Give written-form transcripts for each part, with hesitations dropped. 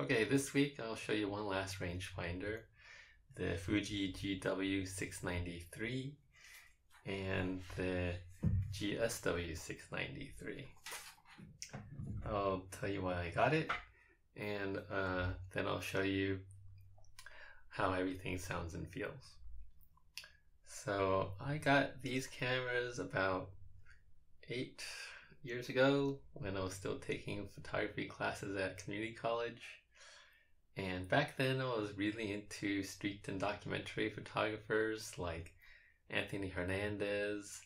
Okay, this week I'll show you one last rangefinder, the Fuji GW690III and the GSW690III. I'll tell you why I got it, and then I'll show you how everything sounds and feels. So I got these cameras about 8 years ago when I was still taking photography classes at community college. And back then I was really into street and documentary photographers like Anthony Hernandez,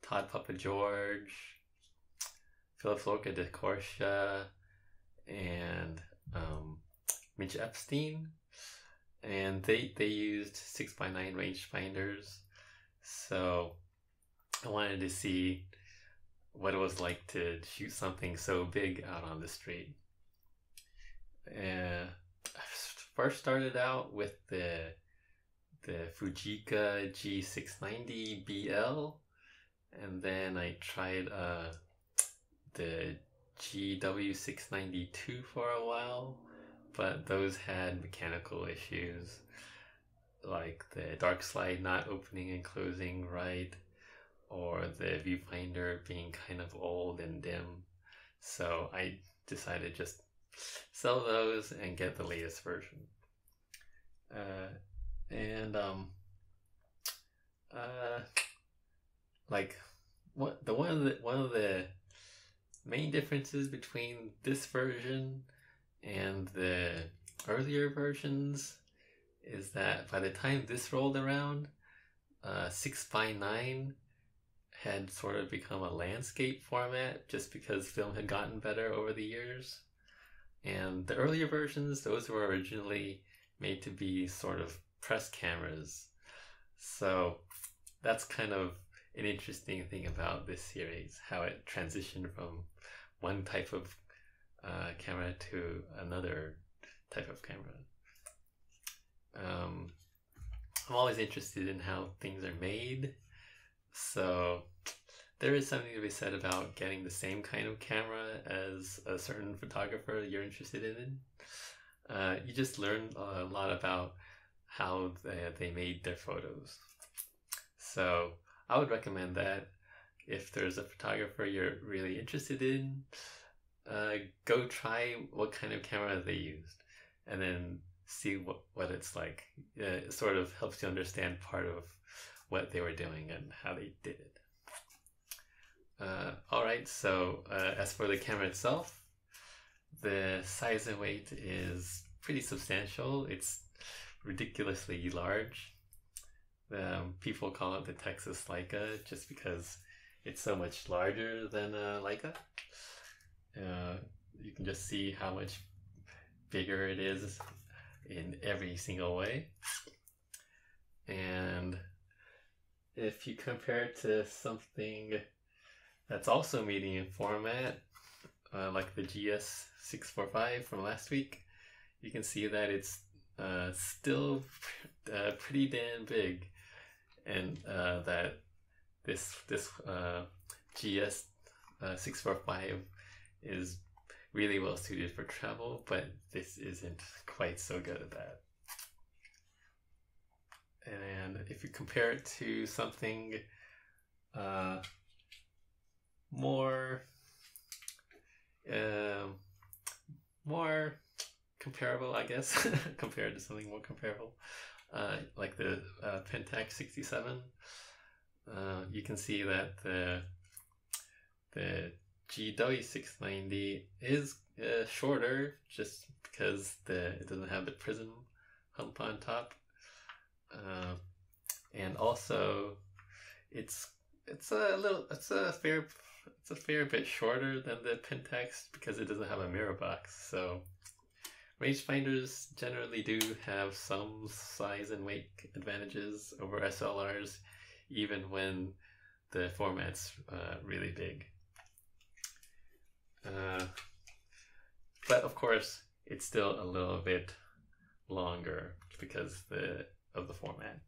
Tod Papageorge, Philip-Lorca, DiCorcia, and Mitch Epstein. And they used 6x9 rangefinders. So I wanted to see what it was like to shoot something so big out on the street. I first started out with the Fuji GW690BL, and then I tried the GW690II for a while, but those had mechanical issues, like the dark slide not opening and closing right, or the viewfinder being kind of old and dim. So I decided just sell those and get the latest version. One of the main differences between this version and the earlier versions is that by the time this rolled around, 6x9 had sort of become a landscape format just because film had gotten better over the years. And the earlier versions, those were originally made to be sort of press cameras. So that's kind of an interesting thing about this series, how it transitioned from one type of camera to another type of camera. I'm always interested in how things are made. So there is something to be said about getting the same kind of camera as a certain photographer you're interested in. You just learn a lot about how they made their photos. So I would recommend that if there's a photographer you're really interested in, go try what kind of camera they used and then see what it's like. It sort of helps you understand part of what they were doing and how they did it. Alright, so as for the camera itself, the size and weight is pretty substantial. It's ridiculously large. People call it the Texas Leica just because it's so much larger than Leica. You can just see how much bigger it is in every single way. And if you compare it to something that's also medium format, like the GS645 from last week, you can see that it's still pretty damn big, and that this GS645 is really well suited for travel, but this isn't quite so good at that. And if you compare it to something more comparable, I guess, compared to something more comparable, like the Pentax 67, you can see that the GW690 is shorter just because it doesn't have the prism hump on top, and also it's a fair bit shorter than the Pentax because it doesn't have a mirror box. So rangefinders generally do have some size and weight advantages over SLRs, even when the format's really big. But of course, it's still a little bit longer because of the format.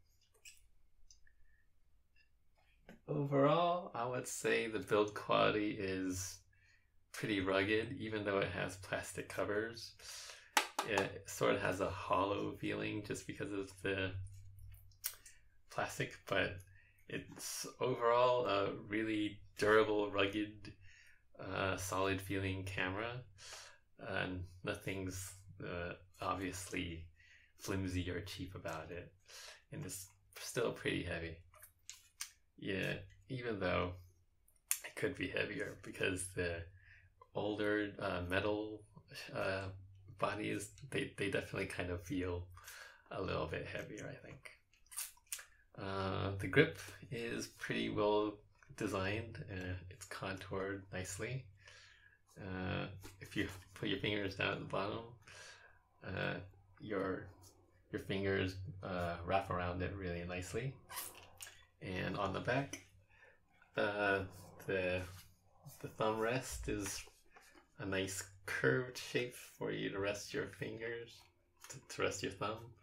Overall, I would say the build quality is pretty rugged, even though it has plastic covers. it sort of has a hollow feeling just because of the plastic, but it's overall a really durable, rugged, solid feeling camera. Nothing's obviously flimsy or cheap about it, and it's still pretty heavy. Yeah, even though it could be heavier because the older metal bodies, they definitely kind of feel a little bit heavier, I think. The grip is pretty well designed. It's contoured nicely. If you put your fingers down at the bottom, your fingers wrap around it really nicely. And on the back, the thumb rest is a nice curved shape for you to rest your fingers, to rest your thumb.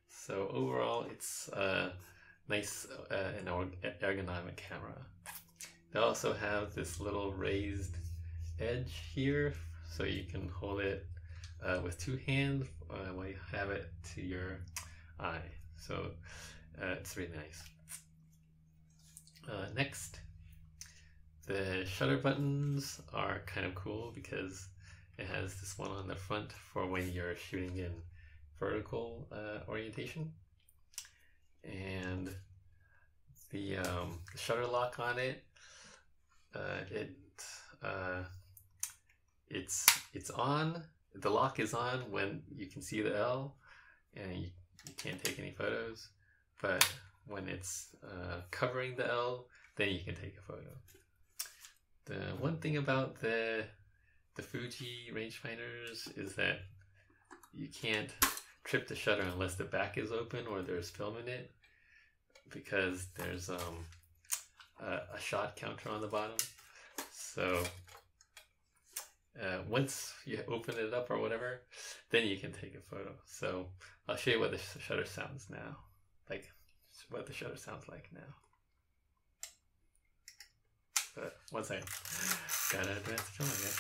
So overall, it's a nice and ergonomic camera. They also have this little raised edge here, so you can hold it with two hands while you have it to your eye. So it's really nice. Next, the shutter buttons are kind of cool because it has this one on the front for when you're shooting in vertical orientation, and the shutter lock on it, it's on. The lock is on when you can see the L and you can't take any photos, but when it's covering the L, then you can take a photo. The one thing about the Fuji rangefinders is that you can't trip the shutter unless the back is open or there's film in it, because there's a shot counter on the bottom. So once you open it up or whatever, then you can take a photo. So I'll show you what the shutter sounds now, like what the shutter sounds like now. But one second, gotta advance the film again.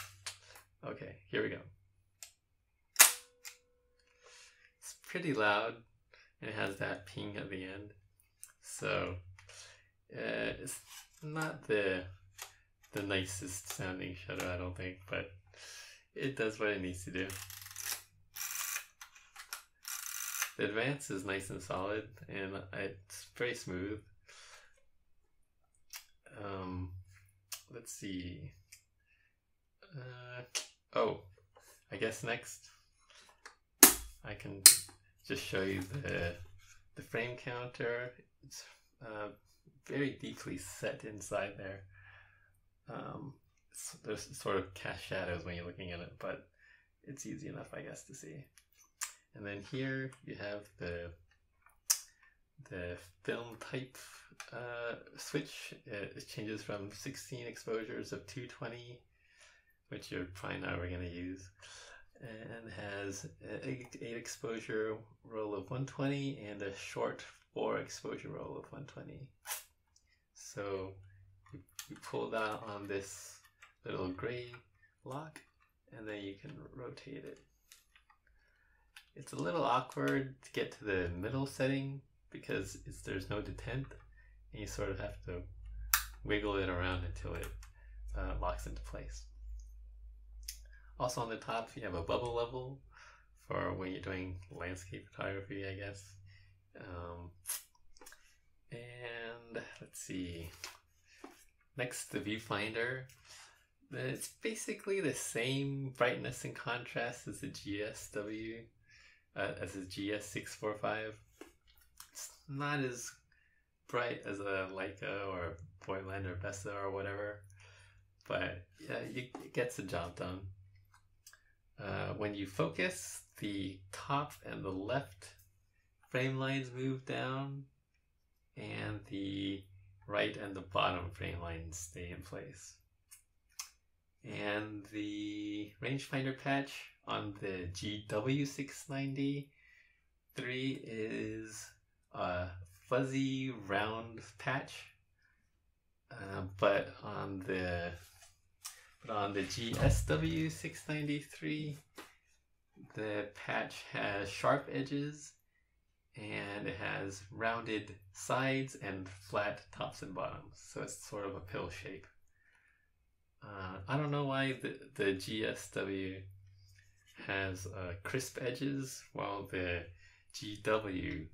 Okay, here we go. It's pretty loud, and it has that ping at the end. So it's not the nicest sounding shutter, I don't think, but it does what it needs to do. The advance is nice and solid, and it's very smooth. Let's see. Oh, I guess next I can just show you the frame counter. It's very deeply set inside there. There's sort of cast shadows when you're looking at it, but it's easy enough, I guess, to see. And then here you have the film type switch. It changes from 16 exposures of 220, which you're probably never going to use, and has an 8 exposure roll of 120 and a short 4 exposure roll of 120. So you pull that on this little gray lock, and then you can rotate it. It's a little awkward to get to the middle setting because there's no detent, and you sort of have to wiggle it around until it locks into place. Also on the top, you have a bubble level for when you're doing landscape photography, I guess. And let's see. Next, the viewfinder. It's basically the same brightness and contrast as the GS645. It's not as bright as a Leica or Voigtland or Bessa or whatever, but yeah, it gets the job done. When you focus, the top and the left frame lines move down, and the right and the bottom frame lines stay in place. And the rangefinder patch on the GW690III is a fuzzy round patch, but on the GSW690III, The patch has sharp edges and it has rounded sides and flat tops and bottoms, so it's sort of a pill shape. I don't know why the GSW has crisp edges while the GW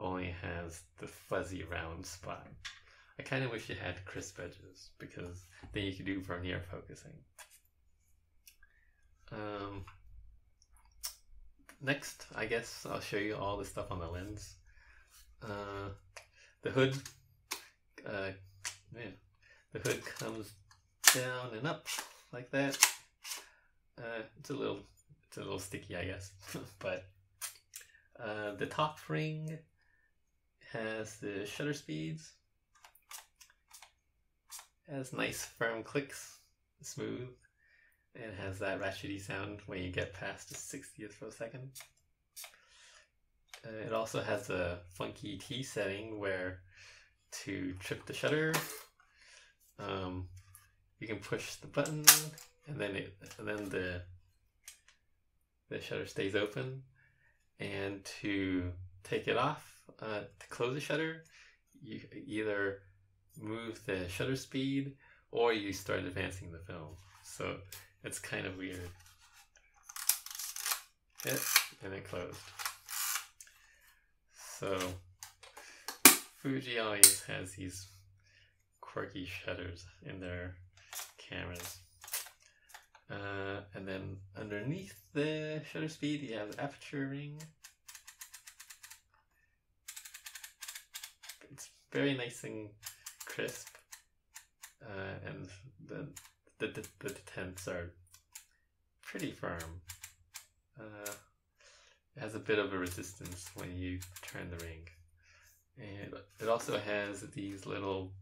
only has the fuzzy round spot. I kind of wish it had crisp edges because then you could do vernier focusing. Next, I guess I'll show you all the stuff on the lens. The hood, the hood comes down and up like that. It's a little sticky, I guess, but the top ring has the shutter speeds. Has nice firm clicks, smooth. It has that ratchety sound when you get past the 60th of a second. It also has a funky T setting where to trip the shutter, you can push the button and then the shutter stays open. And to take it off, to close the shutter, you either move the shutter speed or you start advancing the film. So it's kind of weird. Hit, and it closed. So Fuji always has these quirky shutters in their cameras. And then underneath the shutter speed, you have the aperture ring. It's very nice and crisp, and the detents are pretty firm. It has a bit of a resistance when you turn the ring. And it also has these little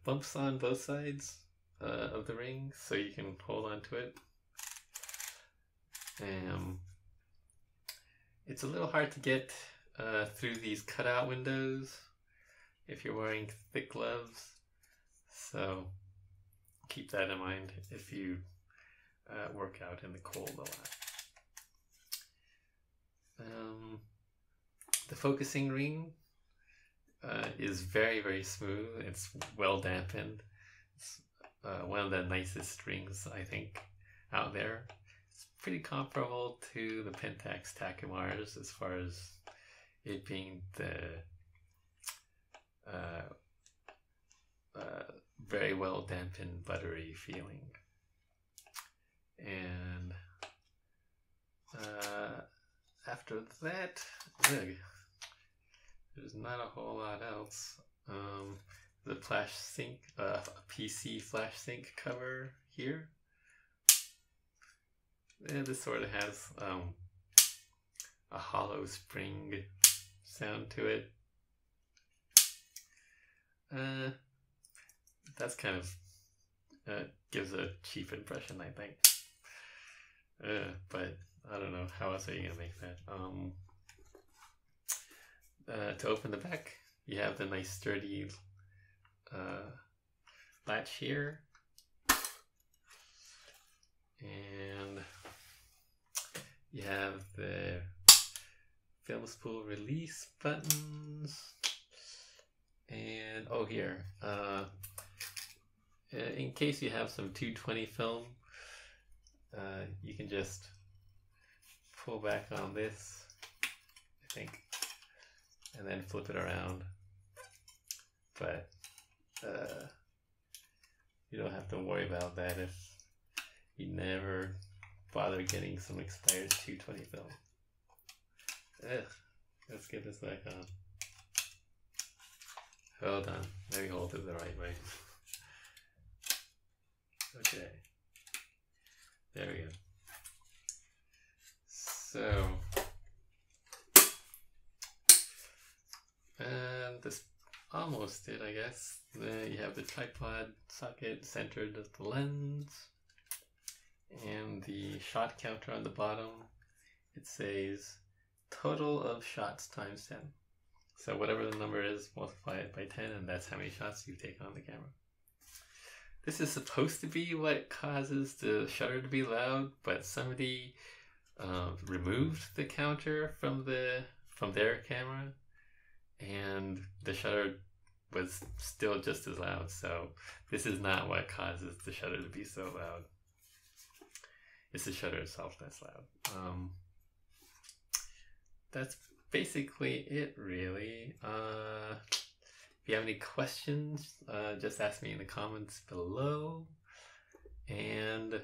bumps on both sides of the ring, so you can hold on to it. It's a little hard to get through these cutout windows if you're wearing thick gloves, so keep that in mind if you work out in the cold a lot. The focusing ring is very, very smooth. It's well dampened. It's one of the nicest rings, I think, out there. It's pretty comparable to the Pentax Takumars as far as it being the very well dampened, buttery feeling. And after that, there's not a whole lot else. The flash sync, PC flash sync cover here. And this sort of has a hollow spring sound to it. That's kind of gives a cheap impression, I think. But I don't know, how else are you gonna make that? To open the back, you have the nice sturdy latch here, and you have the film spool release buttons, and here, in case you have some 220 film, you can just pull back on this, I think, and then flip it around. But you don't have to worry about that if you never bother getting some expired 220 film. Let's get this back on. Hold on, let me hold it the right way. Okay, there we go. So, and this almost did, I guess. You have the tripod socket centered at the lens, and the shot counter on the bottom. It says total of shots times 10. So whatever the number is, multiply it by 10, and that's how many shots you've taken on the camera. This is supposed to be what causes the shutter to be loud, but somebody removed the counter from their camera, and the shutter was still just as loud. So this is not what causes the shutter to be so loud. It's the shutter itself that's loud. That's basically it, really. If you have any questions, just ask me in the comments below. And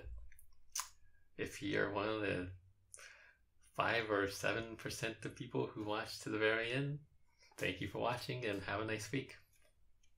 if you're one of the 5 or 7% of people who watch to the very end, thank you for watching and have a nice week.